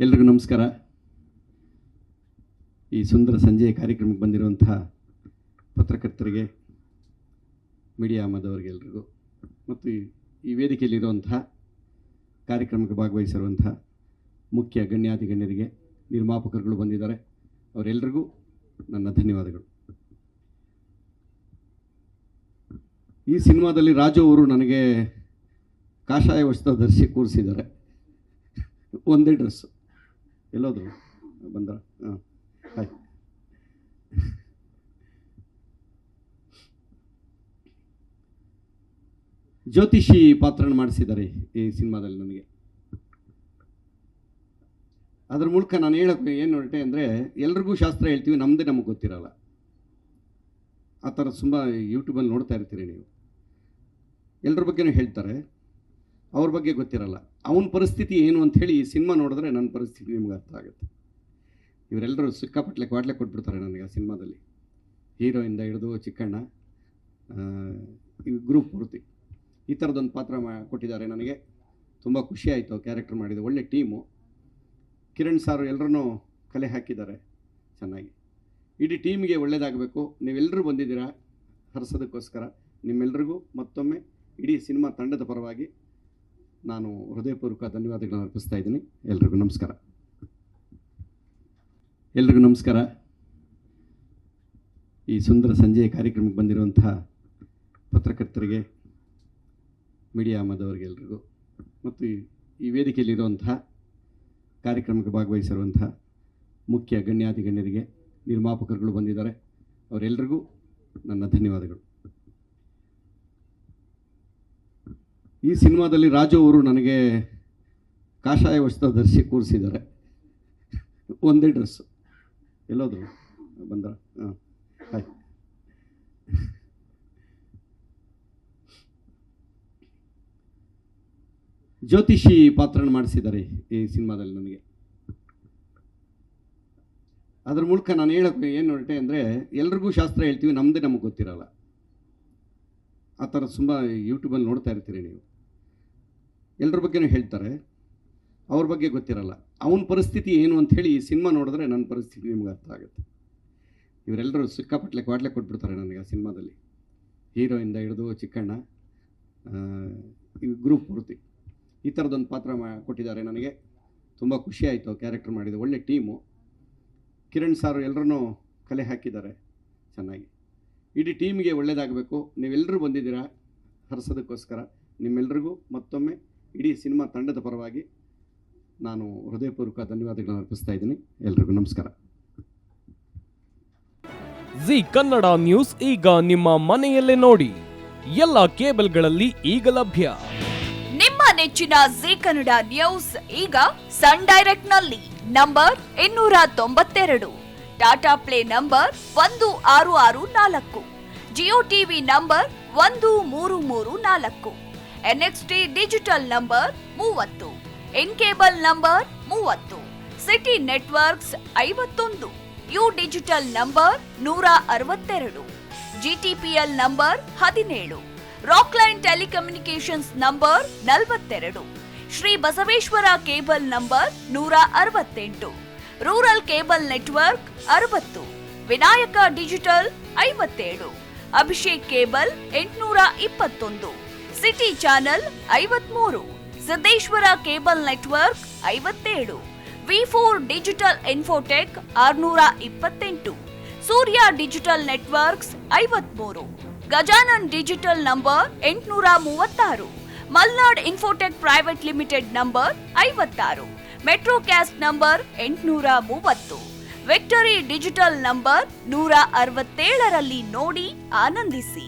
ಎಲ್ರಿಗೂ ನಮಸ್ಕಾರ. ಈ ಸುಂದರ ಸಂಜೆಯ ಕಾರ್ಯಕ್ರಮಕ್ಕೆ ಬಂದಿರುವಂತಹ ಪತ್ರಕರ್ತರಿಗೆ, ಮೀಡಿಯಾ ಮಾಧವರಿಗೆ ಎಲ್ರಿಗೂ, ಮತ್ತು ಈ ವೇದಿಕೆಯಲ್ಲಿರುವಂತಹ ಕಾರ್ಯಕ್ರಮಕ್ಕೆ ಭಾಗವಹಿಸಿರುವಂತಹ ಮುಖ್ಯ ಗಣ್ಯಾತಿಗಣ್ಯರಿಗೆ, ನಿರ್ಮಾಪಕರುಗಳು ಬಂದಿದ್ದಾರೆ, ಅವರೆಲ್ಲರಿಗೂ ನನ್ನ ಧನ್ಯವಾದಗಳು. ಈ ಸಿನಿಮಾದಲ್ಲಿ ರಾಜು ಅವರು ನನಗೆ ಕಾಷಾಯ ವಸ್ತ್ರ ಧರಿಸಿ ಕೂರಿಸಿದ್ದಾರೆ. ಒಂದೇ ಡ್ರೆಸ್ಸು. ಎಲ್ಲೋದ್ರು ಬಂದ್ರ? ಹಾಂ, ಹಾಯ್. ಜ್ಯೋತಿಷಿ ಪಾತ್ರನ ಮಾಡಿಸಿದ್ದಾರೆ ಈ ಸಿನಿಮಾದಲ್ಲಿ ನನಗೆ. ಅದ್ರ ಮೂಲಕ ನಾನು ಹೇಳೋಕ್ಕೆ ಏನು ಹೊರಟೆ ಅಂದರೆ, ಎಲ್ರಿಗೂ ಶಾಸ್ತ್ರ ಹೇಳ್ತೀವಿ, ನಮ್ಮದೇ ನಮಗೆ ಗೊತ್ತಿರಲ್ಲ. ಆ ಥರ ತುಂಬ ಯೂಟ್ಯೂಬಲ್ಲಿ ನೋಡ್ತಾ ಇರ್ತೀರಿ ನೀವು. ಎಲ್ಲರ ಬಗ್ಗೆನೂ ಹೇಳ್ತಾರೆ, ಅವ್ರ ಬಗ್ಗೆ ಗೊತ್ತಿರಲ್ಲ. ಅವನ ಪರಿಸ್ಥಿತಿ ಏನು ಅಂಥೇಳಿ ಈ ಸಿನಿಮಾ ನೋಡಿದ್ರೆ ನನ್ನ ಪರಿಸ್ಥಿತಿ ನಿಮ್ಗೆ ಅರ್ಥ ಆಗುತ್ತೆ. ಇವರೆಲ್ಲರೂ ಸಿಕ್ಕಾಪಟ್ಲೆ ಕ್ವಾಟ್ಲೆ ಕೊಟ್ಬಿಡ್ತಾರೆ ನನಗೆ ಆ ಸಿನಿಮಾದಲ್ಲಿ. ಹೀರೋಯಿಂದ ಹಿಡಿದು ಚಿಕ್ಕಣ್ಣ, ಈ ಗ್ರೂಪ್ ಪೂರ್ತಿ ಈ ಥರದೊಂದು ಪಾತ್ರ ಕೊಟ್ಟಿದ್ದಾರೆ. ನನಗೆ ತುಂಬ ಖುಷಿ ಆಯಿತು. ಕ್ಯಾರೆಕ್ಟರ್ ಮಾಡಿದ್ದು ಒಳ್ಳೆ ಟೀಮು. ಕಿರಣ್ ಸಾರು ಎಲ್ಲರೂ ಕಲೆ ಹಾಕಿದ್ದಾರೆ ಚೆನ್ನಾಗಿ. ಇಡೀ ಟೀಮಿಗೆ ಒಳ್ಳೆಯದಾಗಬೇಕು. ನೀವೆಲ್ಲರೂ ಬಂದಿದ್ದೀರಾ ಹರಿಸೋದಕ್ಕೋಸ್ಕರ. ನಿಮ್ಮೆಲ್ಲರಿಗೂ ಮತ್ತೊಮ್ಮೆ ಇಡೀ ಸಿನಿಮಾ ತಂಡದ ಪರವಾಗಿ ನಾನು ಹೃದಯಪೂರ್ವಕ ಧನ್ಯವಾದಗಳನ್ನು ಅರ್ಪಿಸ್ತಾ ಇದ್ದೀನಿ. ಎಲ್ರಿಗೂ ನಮಸ್ಕಾರ. ಎಲ್ರಿಗೂ ನಮಸ್ಕಾರ. ಈ ಸುಂದರ ಸಂಜೆಯ ಕಾರ್ಯಕ್ರಮಕ್ಕೆ ಬಂದಿರುವಂತಹ ಪತ್ರಕರ್ತರಿಗೆ, ಮೀಡಿಯಾ ಮಾಧವರಿಗೆ ಎಲ್ರಿಗೂ, ಮತ್ತು ಈ ವೇದಿಕೆಯಲ್ಲಿರುವಂತಹ ಕಾರ್ಯಕ್ರಮಕ್ಕೆ ಭಾಗವಹಿಸಿರುವಂತಹ ಮುಖ್ಯ ಗಣ್ಯಾತಿಗಣ್ಯರಿಗೆ, ನಿರ್ಮಾಪಕರುಗಳು ಬಂದಿದ್ದಾರೆ, ಅವರೆಲ್ಲರಿಗೂ ನನ್ನ ಧನ್ಯವಾದಗಳು. ಈ ಸಿನಿಮಾದಲ್ಲಿ ರಾಜು ಅವರು ನನಗೆ ಕಾಷಾಯ ವಸ್ತ್ರ ಧರಿಸಿ ಕೂರಿಸಿದ್ದಾರೆ. ಒಂದೇ ಡ್ರೆಸ್ಸು. ಎಲ್ಲೋದ್ರು ಬಂದ್ರ? ಹಾಂ, ಹಾಯ್. ಜ್ಯೋತಿಷಿ ಪಾತ್ರನ ಮಾಡಿಸಿದ್ದಾರೆ ಈ ಸಿನಿಮಾದಲ್ಲಿ ನನಗೆ. ಅದ್ರ ಮೂಲಕ ನಾನು ಹೇಳೋಕ್ಕೆ ಏನು ಹೊರಟೆ ಅಂದರೆ, ಎಲ್ರಿಗೂ ಶಾಸ್ತ್ರ ಹೇಳ್ತೀವಿ, ನಮ್ಮದೇ ನಮಗೆ ಗೊತ್ತಿರಲ್ಲ. ಆ ಥರ ತುಂಬ ಯೂಟ್ಯೂಬಲ್ಲಿ ನೋಡ್ತಾ ಇರ್ತೀರಿ ನೀವು. ಎಲ್ಲರ ಬಗ್ಗೆನೂ ಹೇಳ್ತಾರೆ, ಅವ್ರ ಬಗ್ಗೆ ಗೊತ್ತಿರಲ್ಲ. ಅವನ ಪರಿಸ್ಥಿತಿ ಏನು ಅಂಥೇಳಿ ಈ ಸಿನಿಮಾ ನೋಡಿದ್ರೆ ನನ್ನ ಪರಿಸ್ಥಿತಿ ನಿಮ್ಗೆ ಅರ್ಥ ಆಗುತ್ತೆ. ಇವರೆಲ್ಲರೂ ಸಿಕ್ಕಾಪಟ್ಲೆ ಕ್ವಾಟ್ಲೆ ಕೊಟ್ಬಿಡ್ತಾರೆ ನನಗೆ ಆ ಸಿನಿಮಾದಲ್ಲಿ. ಹೀರೋಯಿಂದ ಹಿಡಿದು ಚಿಕ್ಕಣ್ಣ, ಈ ಗ್ರೂಪ್ ಪೂರ್ತಿ ಈ ಥರದೊಂದು ಪಾತ್ರ ಕೊಟ್ಟಿದ್ದಾರೆ. ನನಗೆ ತುಂಬ ಖುಷಿ ಆಯಿತು. ಕ್ಯಾರೆಕ್ಟರ್ ಮಾಡಿದ್ದು ಒಳ್ಳೆ ಟೀಮು. ಕಿರಣ್ ಸಾರು ಎಲ್ಲರೂ ಕಲೆ ಹಾಕಿದ್ದಾರೆ ಚೆನ್ನಾಗಿ. ಇಡೀ ಟೀಮಿಗೆ ಒಳ್ಳೆಯದಾಗಬೇಕು. ನೀವೆಲ್ಲರೂ ಬಂದಿದ್ದೀರಾ ಹರಿಸೋದಕ್ಕೋಸ್ಕರ. ನಿಮ್ಮೆಲ್ಲರಿಗೂ ಮತ್ತೊಮ್ಮೆ ಇಡೀ ಸಿನಿಮಾ ತಂಡದ ಪರವಾಗಿ ನಾನು ಹೃದಯಪೂರ್ವಕ ಧನ್ಯವಾದಗಳನ್ನು ಅರ್ಪಿಸ್ತಾ ಇದ್ದೀನಿ. ಎಲ್ರಿಗೂ ನಮಸ್ಕಾರ. ಜಿ ಕನ್ನಡ ನ್ಯೂಸ್ ಈಗ ನಿಮ್ಮ ಮನೆಯಲ್ಲೇ ನೋಡಿ. ಎಲ್ಲ ಕೇಬಲ್ಗಳಲ್ಲಿ ಈಗ ಲಭ್ಯ. ನಿಮ್ಮ ನೆಚ್ಚಿನ ಜಿ ಕನ್ನಡ ನ್ಯೂಸ್ ಈಗ ಸನ್ ಡೈರೆಕ್ಟ್ ನಲ್ಲಿ number 292, Tata play number 1664, Jio TV number 1334, NXT digital number 30, N cable number 30, city networks 51, U digital number 162, GTPL number 17, Rockline telecommunications number 42, Shri Basaveshwara cable number 168, rural cable network 60, Vinayaka digital 57, Abhishek cable 821, city channel 53, Siddeshwara cable network 57, ವಿ4 digital infotech 628, Surya digital networks 53, Gajanan digital number 836, Malnad infotech private limited number 56, Metrocast number 830, victory digital number 167ರಲ್ಲಿ ನೋಡಿ ಆನಂದಿಸಿ.